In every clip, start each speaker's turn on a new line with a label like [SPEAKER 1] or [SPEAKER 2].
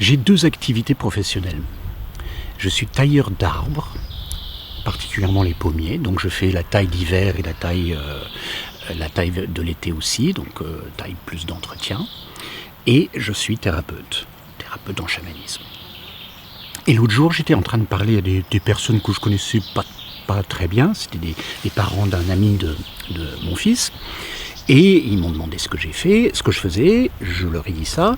[SPEAKER 1] J'ai deux activités professionnelles. Je suis tailleur d'arbres, particulièrement les pommiers, donc je fais la taille d'hiver et la taille de l'été aussi, donc taille plus d'entretien. Et je suis thérapeute en chamanisme. Et l'autre jour, j'étais en train de parler à des personnes que je connaissais pas très bien, c'était des parents d'un ami de mon fils, et ils m'ont demandé ce que j'ai fait, ce que je faisais, je leur ai dit ça,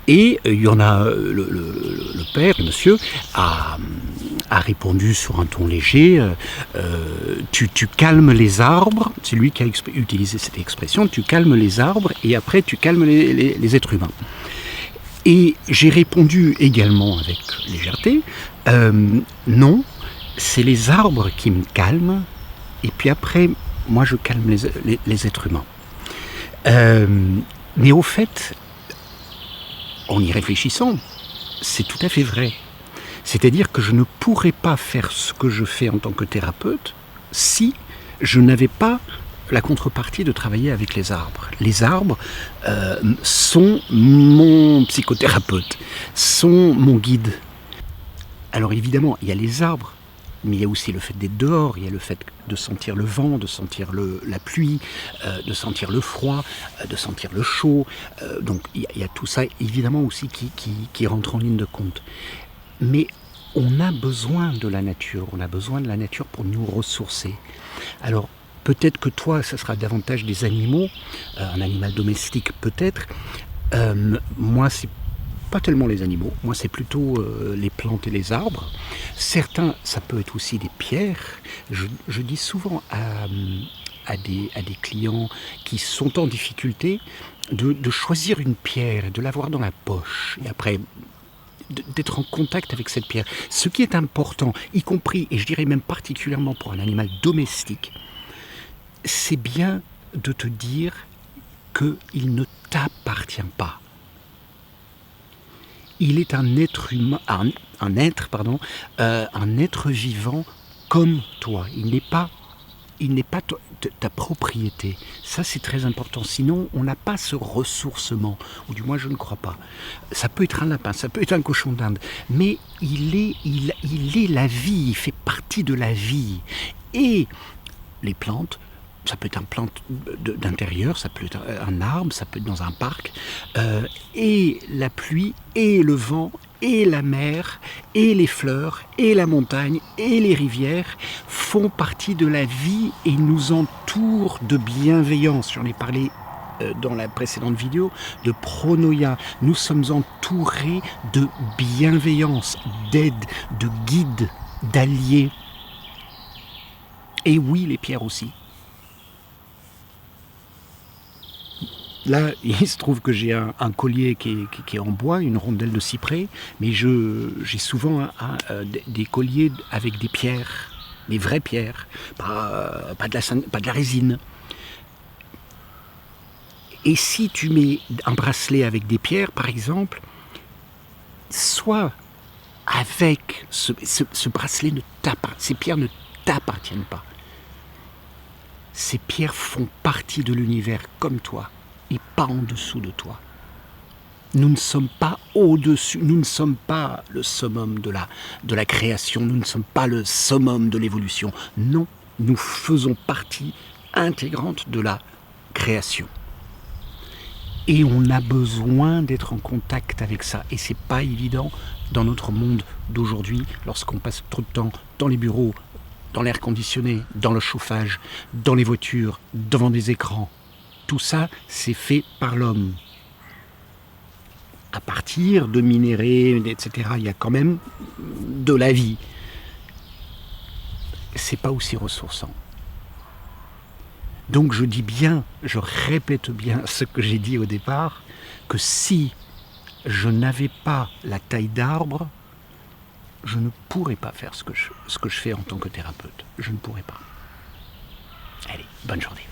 [SPEAKER 1] et il y en a, le père, le monsieur, a répondu sur un ton léger, tu calmes les arbres, c'est lui qui a utilisé cette expression, tu calmes les arbres et après tu calmes les êtres humains. Et j'ai répondu également avec légèreté, non, c'est les arbres qui me calment, et puis après, moi je calme les êtres humains. Mais au fait, en y réfléchissant, c'est tout à fait vrai. C'est-à-dire que je ne pourrais pas faire ce que je fais en tant que thérapeute si je n'avais pas la contrepartie de travailler avec les arbres. Les arbres sont mon psychothérapeute, sont mon guide. Alors évidemment, il y a les arbres, mais il y a aussi le fait d'être dehors, il y a le fait de sentir le vent, de sentir la pluie, de sentir le froid, de sentir le chaud. Donc il y a tout ça évidemment aussi qui rentre en ligne de compte. Mais on a besoin de la nature, pour nous ressourcer. Alors peut-être que toi, ça sera davantage des animaux, un animal domestique peut-être. Moi, c'est pas tellement les animaux, moi c'est plutôt les plantes et les arbres. Certains, ça peut être aussi des pierres. Je dis souvent à des clients qui sont en difficulté de choisir une pierre et de l'avoir dans la poche. Et après, d'être en contact avec cette pierre. Ce qui est important, y compris, et je dirais même particulièrement pour un animal domestique, c'est bien de te dire qu'il ne t'appartient pas. Il est un être humain, un être vivant comme toi. Il n'est pas ta propriété. Ça, c'est très important. Sinon, on n'a pas ce ressourcement, ou du moins, je ne crois pas. Ça peut être un lapin, ça peut être un cochon d'Inde, mais il est la vie, il fait partie de la vie. Et les plantes, ça peut être un plante d'intérieur, ça peut être un arbre, ça peut être dans un parc, et la pluie, et le vent, et la mer, et les fleurs, et la montagne, et les rivières font partie de la vie et nous entourent de bienveillance. J'en ai parlé dans la précédente vidéo, de pronoia. Nous sommes entourés de bienveillance, d'aide, de guide, d'alliés. Et oui, les pierres aussi. Là, il se trouve que j'ai un collier qui est en bois, une rondelle de cyprès, mais j'ai souvent des colliers avec des pierres, des vraies pierres, pas de la résine. Et si tu mets un bracelet avec des pierres, par exemple, soit avec ce bracelet, ces pierres ne t'appartiennent pas. Ces pierres font partie de l'univers comme toi. Et pas en dessous de toi. Nous ne sommes pas au-dessus, nous ne sommes pas le summum de la création, nous ne sommes pas le summum de l'évolution. Non, nous faisons partie intégrante de la création. Et on a besoin d'être en contact avec ça. Et c'est pas évident dans notre monde d'aujourd'hui, lorsqu'on passe trop de temps dans les bureaux, dans l'air conditionné, dans le chauffage, dans les voitures, devant des écrans. Tout ça, c'est fait par l'homme. À partir de minéraux, etc., il y a quand même de la vie. C'est pas aussi ressourçant. Donc je dis bien, je répète bien ce que j'ai dit au départ, que si je n'avais pas la taille d'arbre, je ne pourrais pas faire ce que je fais en tant que thérapeute. Je ne pourrais pas. Allez, bonne journée.